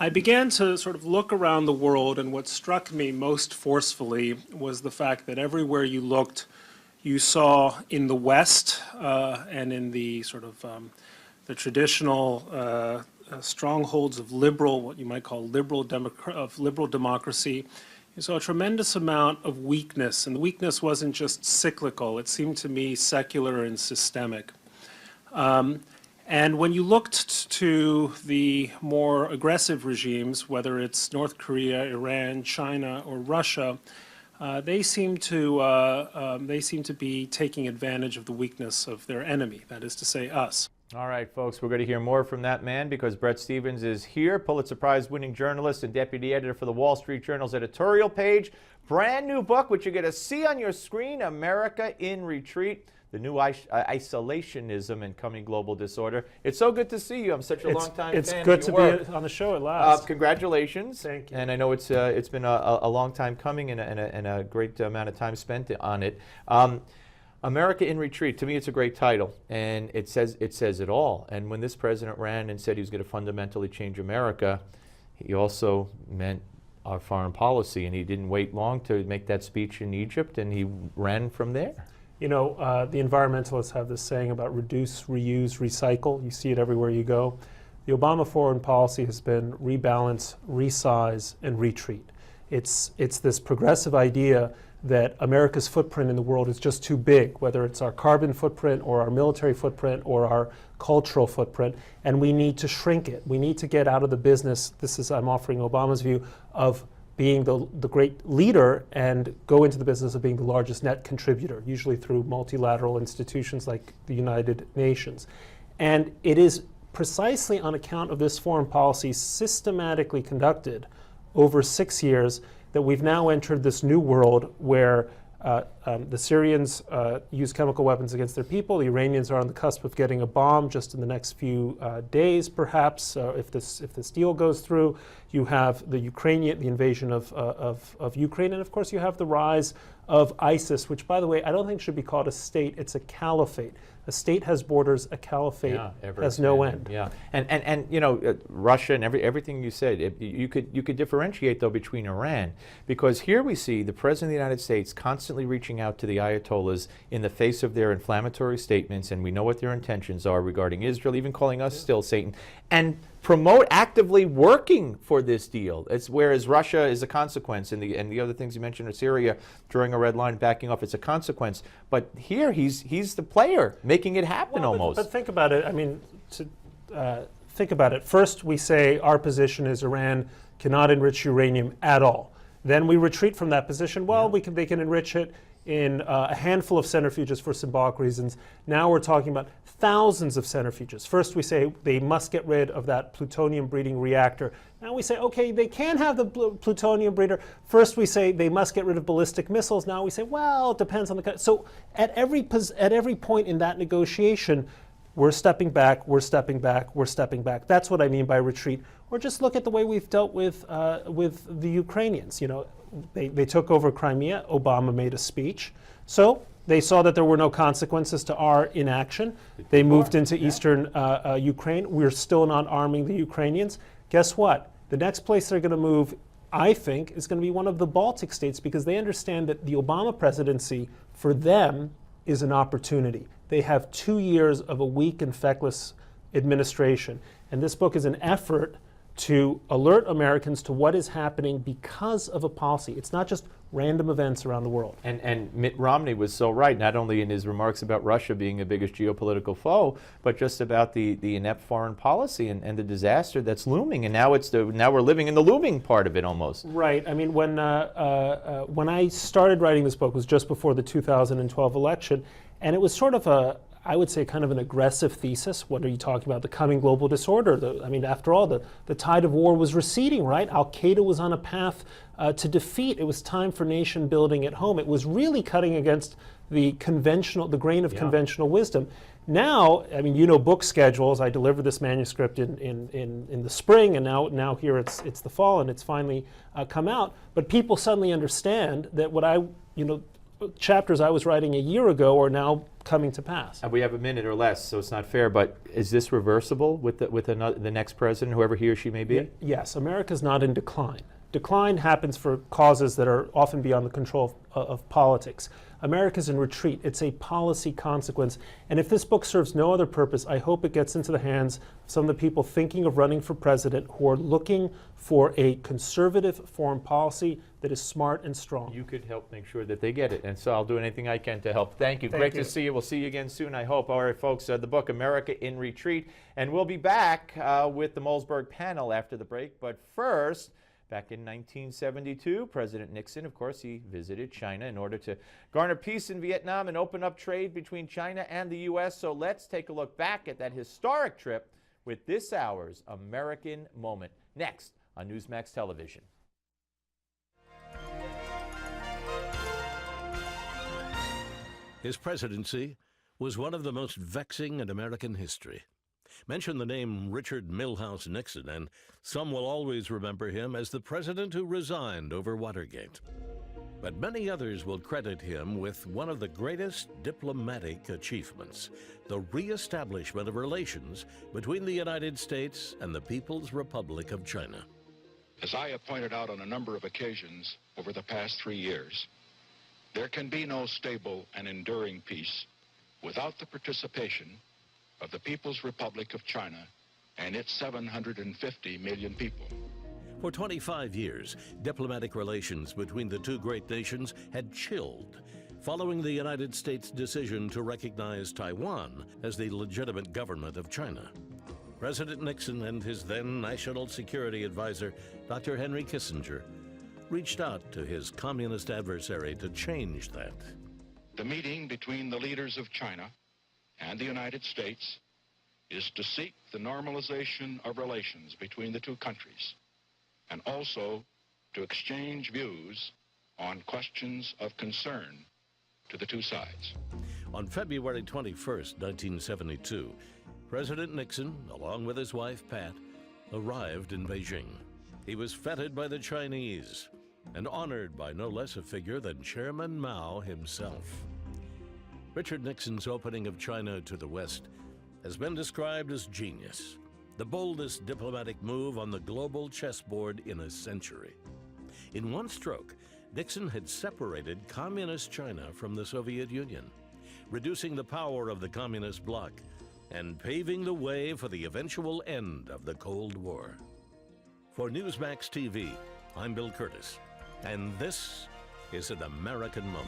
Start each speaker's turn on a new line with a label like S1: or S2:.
S1: I began to sort of look around the world, and what struck me most forcefully was the fact that everywhere you looked, you saw in the West and in the sort of the traditional strongholds of liberal, what you might call liberal democracy, you saw a tremendous amount of weakness, and the weakness wasn't just cyclical. It seemed to me secular and systemic. And when you looked to the more aggressive regimes, whether it's North Korea, Iran, China, or Russia, they seem to be taking advantage of the weakness of their enemy, that is to say, us.
S2: All right, folks, we're going to hear more from that man because Bret Stephens is here, Pulitzer Prize-winning journalist and deputy editor for the Wall Street Journal's editorial page. Brand new book, which you're going to see on your screen, America in Retreat, the new Isolationism and Coming Global Disorder. It's so good to see you. I'm such a long-time fan.
S1: It's good to be on the show at last.
S2: Congratulations.
S1: Thank you.
S2: And I know it's been a long time coming and a great amount of time spent on it. America in Retreat, to me it's a great title, and it says it all. And when this president ran and said he was going to fundamentally change America, he also meant our foreign policy, and he didn't wait long to make that speech in Egypt, and he ran from there.
S1: You know, the environmentalists have this saying about reduce, reuse, recycle. You see it everywhere you go. The Obama foreign policy has been rebalance, resize, and retreat. It's this progressive idea that America's footprint in the world is just too big, whether it's our carbon footprint or our military footprint or our cultural footprint, and we need to shrink it. We need to get out of the business, I'm offering Obama's view, of being the great leader and go into the business of being the largest net contributor, usually through multilateral institutions like the United Nations. And it is precisely on account of this foreign policy systematically conducted over 6 years that we've now entered this new world where the Syrians use chemical weapons against their people. The Iranians are on the cusp of getting a bomb just in the next few days, perhaps, if this deal goes through. You have the invasion of Ukraine, and of course you have the rise of ISIS, which, by the way, I don't think should be called a state. It's a caliphate. A state has borders. A caliphate has no end.
S2: Yeah, and you know, Russia and everything you said, you could differentiate though between Iran, because here we see the president of the United States constantly reaching out to the Ayatollahs in the face of their inflammatory statements, and we know what their intentions are regarding Israel, even calling us still Satan, and actively working for this deal. Whereas Russia is a consequence, and the other things you mentioned are Syria drawing a red line, backing off. It's a consequence. But here he's the player making it happen almost.
S1: But think about it. I mean, think about it. First, we say our position is Iran cannot enrich uranium at all. Then we retreat from that position. Well, they can enrich it in a handful of centrifuges for symbolic reasons. Now we're talking about thousands of centrifuges. First we say they must get rid of that plutonium breeding reactor. Now we say, okay, they can have the plutonium breeder. First we say they must get rid of ballistic missiles. Now we say, well, it depends on the... So at every point in that negotiation, we're stepping back, we're stepping back, we're stepping back. That's what I mean by retreat. Or just look at the way we've dealt with the Ukrainians. You know, they took over Crimea. Obama made a speech. So they saw that there were no consequences to our inaction. They moved into eastern Ukraine. We're still not arming the Ukrainians. Guess what? The next place they're going to move, I think, is going to be one of the Baltic states, because they understand that the Obama presidency, for them, is an opportunity. They have 2 years of a weak and feckless administration. And this book is an effort to alert Americans to what is happening because of a policy. It's not just random events around the world.
S2: And Mitt Romney was so right, not only in his remarks about Russia being the biggest geopolitical foe, but just about the inept foreign policy and the disaster that's looming. And now we're living in the looming part of it almost.
S1: Right. I mean, when I started writing this book, it was just before the 2012 election, and it was sort of I would say kind of an aggressive thesis. What are you talking about? The coming global disorder. I mean, after all, the tide of war was receding, right? Al-Qaeda was on a path to defeat. It was time for nation building at home. It was really cutting against the grain of conventional wisdom. Now, I mean, you know, book schedules. I delivered this manuscript in the spring, and now here it's the fall, and it's finally come out. But people suddenly understand that what chapters I was writing a year ago are now coming to pass.
S2: We have a minute or less, so it's not fair, but is this reversible with the next president, whoever he or she may be?
S1: Yes, America's not in decline. Decline happens for causes that are often beyond the control of politics. America's in retreat. It's a policy consequence. And if this book serves no other purpose, I hope it gets into the hands of some of the people thinking of running for president who are looking for a conservative foreign policy that is smart and strong.
S2: You could help make sure that they get it, and so I'll do anything I can to help. Thank you. Great to see you. We'll see you again soon, I hope. All right, folks, the book, America in Retreat. And we'll be back with the Malzberg panel after the break. But first, back in 1972, President Nixon, of course, he visited China in order to garner peace in Vietnam and open up trade between China and the U.S. So let's take a look back at that historic trip with this hour's American Moment. Next on Newsmax Television.
S3: His presidency was one of the most vexing in American history. Mention the name Richard Milhous Nixon, and some will always remember him as the president who resigned over Watergate. But many others will credit him with one of the greatest diplomatic achievements, the reestablishment of relations between the United States and the People's Republic of China.
S4: As I have pointed out on a number of occasions over the past 3 years, there can be no stable and enduring peace without the participation of the People's Republic of China and its 750 million people.
S3: For 25 years, diplomatic relations between the two great nations had chilled, following the United States' decision to recognize Taiwan as the legitimate government of China. President Nixon and his then National Security Advisor, Dr. Henry Kissinger, reached out to his communist adversary to change that.
S4: The meeting between the leaders of China and the United States is to seek the normalization of relations between the two countries, and also to exchange views on questions of concern to the two sides.
S3: On February 21st, 1972, President Nixon, along with his wife Pat, arrived in Beijing. He was feted by the Chinese and honored by no less a figure than Chairman Mao himself. Richard Nixon's opening of China to the West has been described as genius, the boldest diplomatic move on the global chessboard in a century. In one stroke, Nixon had separated communist China from the Soviet Union, reducing the power of the communist bloc and paving the way for the eventual end of the Cold War. For Newsmax TV, I'm Bill Curtis, and this is an American Moment.